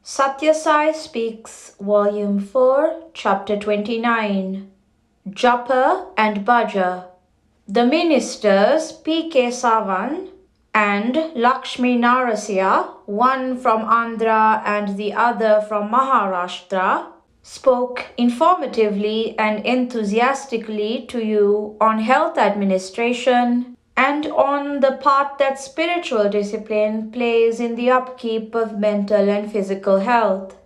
Sathya Sai Speaks, Volume 4, Chapter 29, Japa and Bhaja. The ministers P.K. Sawan and Lakshmi Narasya, one from Andhra and the other from Maharashtra, spoke informatively and enthusiastically to you on health administration and on the part that spiritual discipline plays in the upkeep of mental and physical health.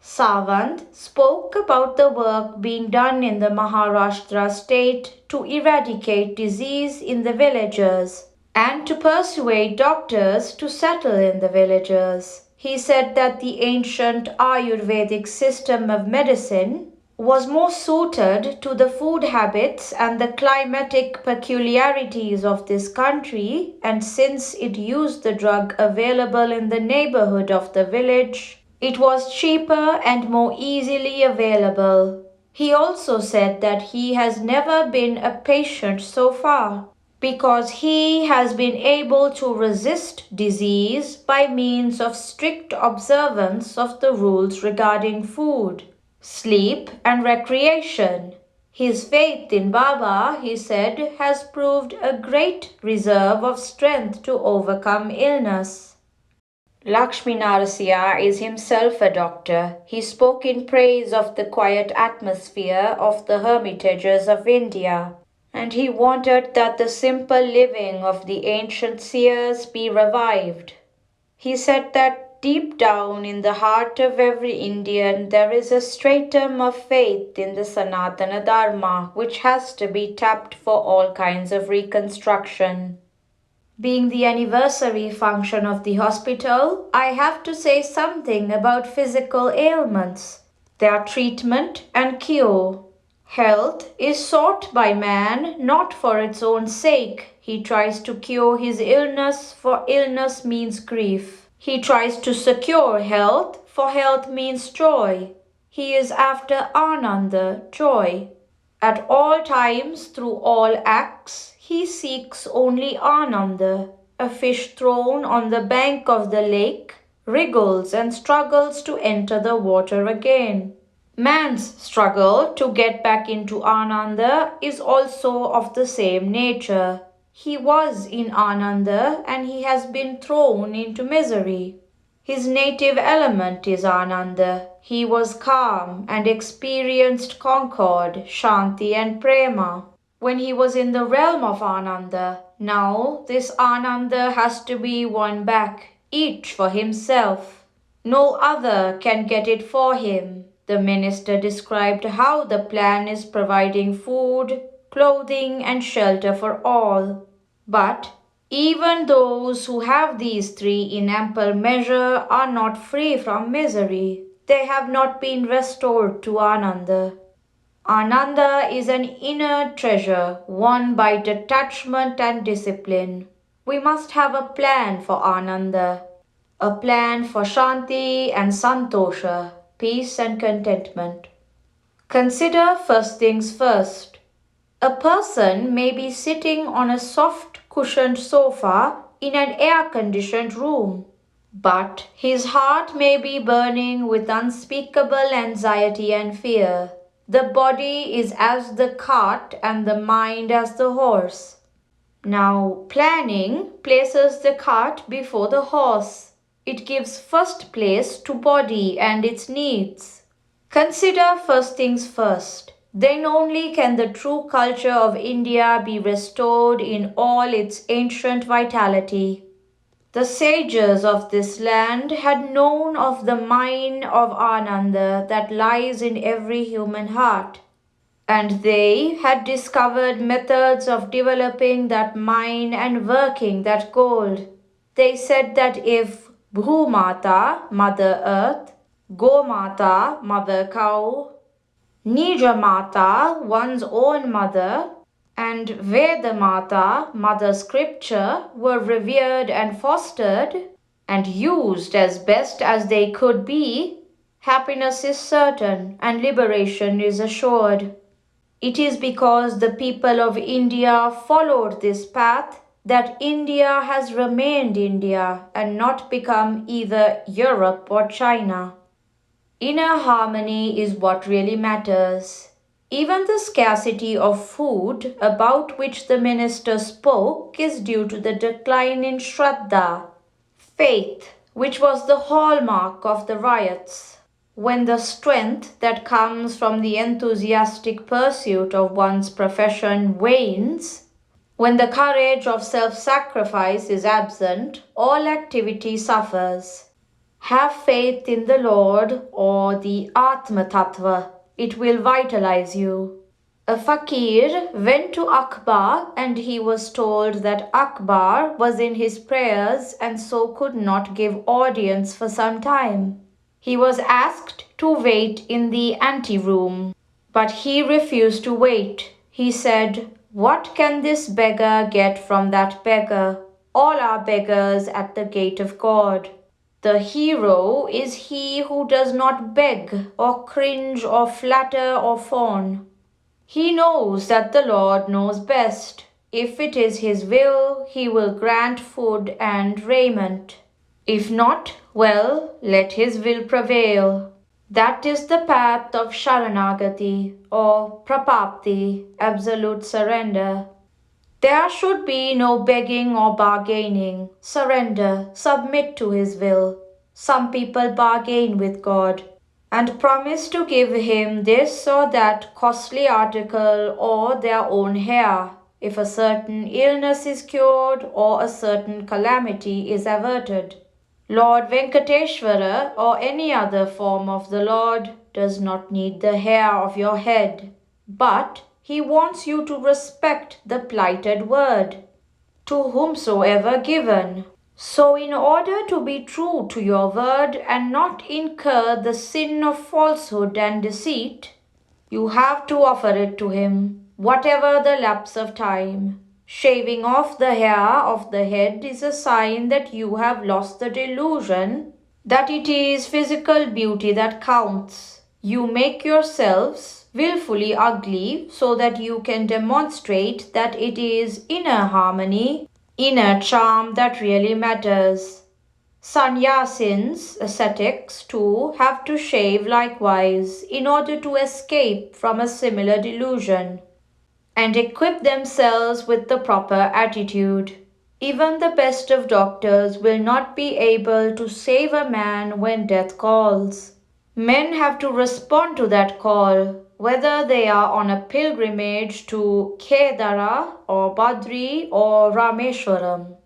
Sawant spoke about the work being done in the Maharashtra state to eradicate disease in the villages and to persuade doctors to settle in the villages. He said that the ancient Ayurvedic system of medicine was more suited to the food habits and the climatic peculiarities of this country, and since it used the drug available in the neighborhood of the village, it was cheaper and more easily available. He also said that he has never been a patient so far because he has been able to resist disease by means of strict observance of the rules regarding food, sleep, and recreation. His faith in Baba, he said, has proved a great reserve of strength to overcome illness. Lakshmi Narasya is himself a doctor. He spoke in praise of the quiet atmosphere of the hermitages of India, and he wanted that the simple living of the ancient seers be revived. He said that deep down in the heart of every Indian there is a stratum of faith in the Sanatana Dharma which has to be tapped for all kinds of reconstruction. Being the anniversary function of the hospital, I have to say something about physical ailments, their treatment and cure. Health is sought by man not for its own sake. He tries to cure his illness, for illness means grief. He tries to secure health, for health means joy. He is after Ananda, joy. At all times, through all acts, he seeks only Ananda. A fish thrown on the bank of the lake wriggles and struggles to enter the water again. Man's struggle to get back into Ananda is also of the same nature. He was in Ananda and he has been thrown into misery. His native element is Ananda. He was calm and experienced concord, Shanti and Prema when he was in the realm of Ananda. Now this Ananda has to be won back, each for himself. No other can get it for him. The minister described how the plan is providing food, clothing, and shelter for all. But even those who have these three in ample measure are not free from misery. They have not been restored to Ananda. Ananda is an inner treasure won by detachment and discipline. We must have a plan for Ananda, a plan for Shanti and Santosha, peace and contentment. Consider first things first. A person may be sitting on a soft cushioned sofa in an air-conditioned room, but his heart may be burning with unspeakable anxiety and fear. The body is as the cart and the mind as the horse. Now, planning places the cart before the horse. It gives first place to body and its needs. Consider first things first. Then only can the true culture of India be restored in all its ancient vitality. The sages of this land had known of the mine of Ananda that lies in every human heart, and they had discovered methods of developing that mine and working that gold. They said that if Bhumata, Mother Earth, Gomata, Mother Cow, Nijamata, one's own mother, and Vedamata, Mother Scripture, were revered and fostered and used as best as they could be, happiness is certain and liberation is assured. It is because the people of India followed this path that India has remained India and not become either Europe or China. Inner harmony is what really matters. Even the scarcity of food about which the minister spoke is due to the decline in Shraddha, faith, which was the hallmark of the riots. When the strength that comes from the enthusiastic pursuit of one's profession wanes, when the courage of self sacrifice is absent, all activity suffers. Have faith in the Lord or the Atma Tattva. It will vitalize you. A fakir went to Akbar and he was told that Akbar was in his prayers and so could not give audience for some time. He was asked to wait in the anteroom, but he refused to wait. He said, "What can this beggar get from that beggar? All are beggars at the gate of God." The hero is he who does not beg or cringe or flatter or fawn. He knows that the Lord knows best. If it is His will, He will grant food and raiment. If not, well, let His will prevail. That is the path of Sharanagati or Prapapti, absolute surrender. There should be no begging or bargaining. Surrender, submit to His will. Some people bargain with God and promise to give Him this or that costly article or their own hair if a certain illness is cured or a certain calamity is averted. Lord Venkateshwara or any other form of the Lord does not need the hair of your head, but He wants you to respect the plighted word, to whomsoever given. So, in order to be true to your word and not incur the sin of falsehood and deceit, you have to offer it to Him, whatever the lapse of time. Shaving off the hair of the head is a sign that you have lost the delusion that it is physical beauty that counts. You make yourselves willfully ugly so that you can demonstrate that it is inner harmony, inner charm that really matters. Sannyasins, ascetics too, have to shave likewise in order to escape from a similar delusion and equip themselves with the proper attitude. Even the best of doctors will not be able to save a man when death calls. Men have to respond to that call, whether they are on a pilgrimage to Kedara or Badri or Rameshwaram,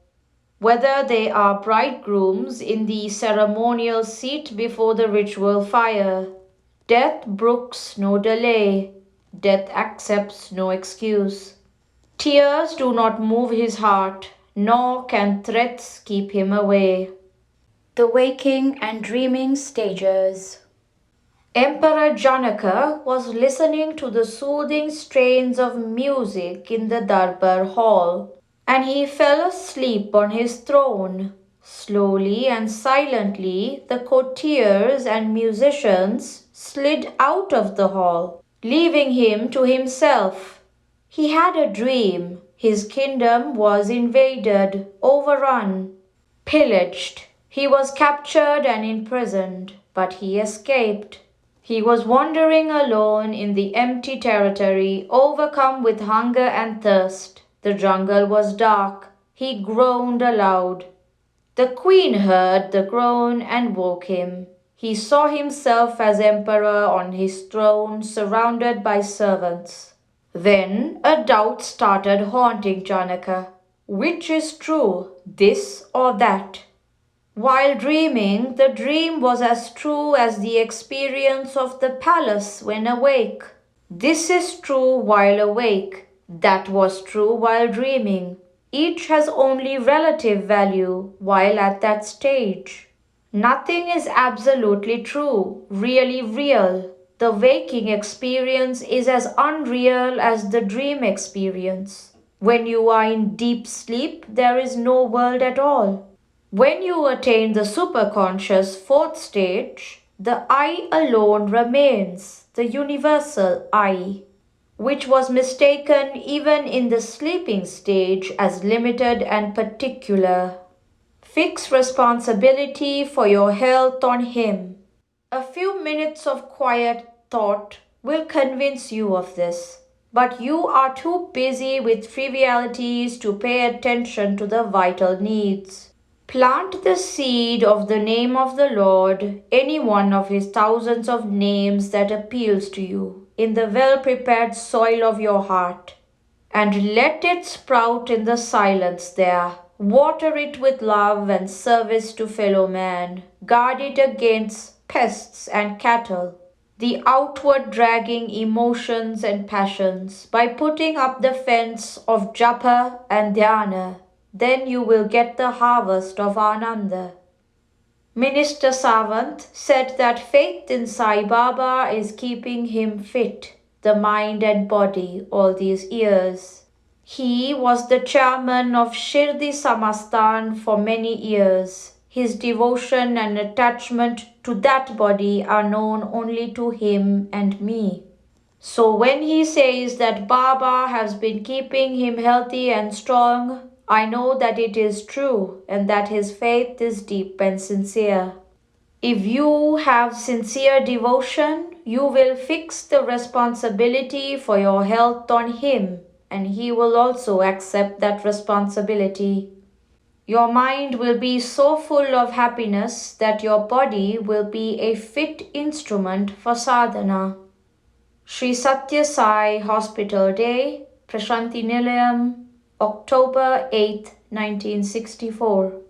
whether they are bridegrooms in the ceremonial seat before the ritual fire. Death brooks no delay. Death accepts no excuse. Tears do not move his heart, nor can threats keep him away. The waking and dreaming stages. Emperor Janaka was listening to the soothing strains of music in the Darbar hall, and he fell asleep on his throne. Slowly and silently, the courtiers and musicians slid out of the hall, leaving him to himself. He had a dream. His kingdom was invaded, overrun, pillaged. He was captured and imprisoned, but he escaped. He was wandering alone in the empty territory, overcome with hunger and thirst. The jungle was dark. He groaned aloud. The queen heard the groan and woke him. He saw himself as emperor on his throne, surrounded by servants. Then a doubt started haunting Janaka. Which is true, this or that? While dreaming, the dream was as true as the experience of the palace when awake. This is true while awake. That was true while dreaming. Each has only relative value while at that stage. Nothing is absolutely true, really real. The waking experience is as unreal as the dream experience. When you are in deep sleep, there is no world at all. When you attain the superconscious fourth stage, the I alone remains, the universal I. which was mistaken even in the sleeping stage as limited and particular. Fix responsibility for your health on Him. A few minutes of quiet thought will convince you of this, but you are too busy with trivialities to pay attention to the vital needs. Plant the seed of the name of the Lord, any one of His thousands of names that appeals to you, in the well-prepared soil of your heart, and let it sprout in the silence there. Water it with love and service to fellow man. Guard it against pests and cattle, the outward dragging emotions and passions, by putting up the fence of Japa and Dhyana. Then you will get the harvest of Ananda. Minister Savant said that faith in Sai Baba is keeping him fit, the mind and body, all these years. He was the chairman of Shirdi Samastan for many years. His devotion and attachment to that body are known only to him and me. So when he says that Baba has been keeping him healthy and strong, I know that it is true and that his faith is deep and sincere. If you have sincere devotion, you will fix the responsibility for your health on Him, and He will also accept that responsibility. Your mind will be so full of happiness that your body will be a fit instrument for sadhana. Sri Sathya Sai Hospital Day, Prashanti Nilayam, October 8, 1964.